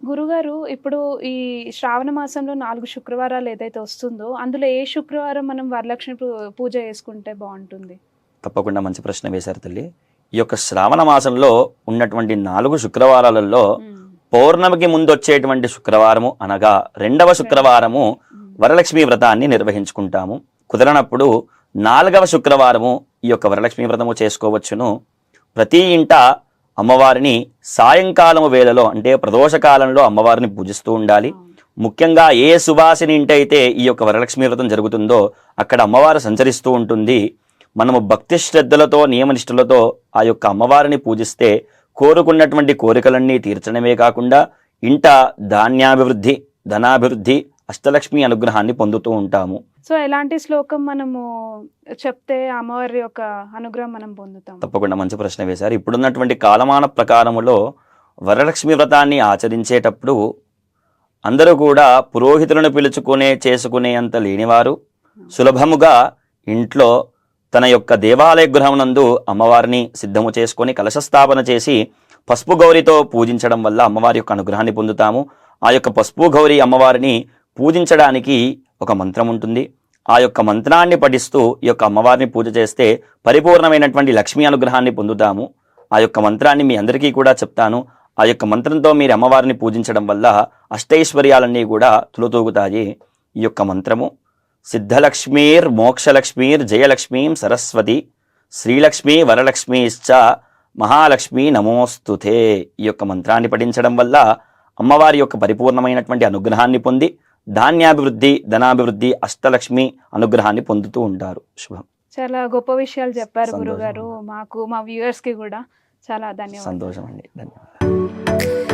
గురుగారు ఇప్పుడు ఈ శ్రావణ మాసంలో 4 శుక్రవారాలు ఏదైతే వస్తుందో, అందులో ఏ శుక్రవారం మనం వరలక్ష్మి పూజ చేసుకుంటే బావుంటుంది? తప్పకుండా మంచి ప్రశ్న వేశారు తల్లి. ఈ యొక్క శ్రావణ మాసంలో ఉన్నటువంటి 4 శుక్రవారాలలో హ్మ్. పౌర్ణమికి ముందొచ్చేటువంటి శుక్రవారము అనగా 2వ శుక్రవారము వరలక్ష్మి వ్రతాన్ని నిర్వహించుకుంటాము. కుదరనప్పుడు 4వ శుక్రవారము ఈ యొక్క వరలక్ష్మి వ్రతము చేసుకోవచ్చును. ప్రతి ఇంట అమ్మవారిని సాయంకాలము వేళలో అంటే ప్రదోషకాలంలో అమ్మవారిని పూజిస్తూ ఉండాలి. ముఖ్యంగా ఏ సువాసిని ఇంటైతే ఈ యొక్క వరలక్ష్మి వ్రతం జరుగుతుందో అక్కడ అమ్మవారు సంచరిస్తూ ఉంటుంది. మనము భక్తి శ్రద్ధలతో నియమనిష్టలతో ఆ యొక్క అమ్మవారిని పూజిస్తే కోరుకున్నటువంటి కోరికలన్నీ తీర్చడమే కాకుండా ఇంట ధాన్యాభివృద్ధి, ధనాభివృద్ధి, అష్టలక్ష్మి అనుగ్రహాన్ని పొందుతూ ఉంటాము. సో ఎలాంటి శ్లోకం మనము చెప్తే అమ్మవారి యొక్క అనుగ్రహం మనం పొందుతాం? తప్పకుండా మంచి ప్రశ్న వేశారు. ఇప్పుడున్నటువంటి కాలమాన ప్రకారములో వరలక్ష్మి వ్రతాన్ని ఆచరించేటప్పుడు అందరూ కూడా పురోహితులను పిలుచుకునే చేసుకునే అంత లేనివారు సులభముగా ఇంట్లో తన యొక్క దేవాలయ గృహమునందు అమ్మవారిని సిద్ధము చేసుకొని కలశస్థాపన చేసి పసుపు గౌరితో పూజించడం వల్ల అమ్మవారి యొక్క అనుగ్రహాన్ని పొందుతాము. ఆ యొక్క పసుపు గౌరి అమ్మవారిని పూజించడానికి ఒక మంత్రం ఉంటుంది. ఆ యొక్క మంత్రాన్ని పఠిస్తూ ఈ యొక్క అమ్మవారిని పూజ చేస్తే పరిపూర్ణమైనటువంటి లక్ష్మీ అనుగ్రహాన్ని పొందుతాము. ఆ యొక్క మంత్రాన్ని మీ అందరికీ కూడా చెప్తాను. ఆ యొక్క మంత్రంతో మీరు అమ్మవారిని పూజించడం వల్ల అష్టైశ్వర్యాలన్నీ కూడా తులుతూగుతాయి. ఈ యొక్క మంత్రము సిద్ధలక్ష్మీర్ మోక్షలక్ష్మీర్ జయలక్ష్మీం సరస్వతి శ్రీలక్ష్మీ వరలక్ష్మీశ్చ మహాలక్ష్మి నమోస్తుతే. ఈ యొక్క మంత్రాన్ని పఠించడం వల్ల అమ్మవారి యొక్క పరిపూర్ణమైనటువంటి అనుగ్రహాన్ని పొంది ధాన్యాభివృద్ధి, ధనాభివృద్ధి, అష్టలక్ష్మి అనుగ్రహాన్ని పొందుతూ ఉంటారు. శుభం. చాలా గొప్ప విషయాలు చెప్పారు గురుగారు. మాకు మా వ్యూవర్స్ కి కూడా చాలా ధన్యవాదాలు. సంతోషం అండి. ధన్యవాదాలు.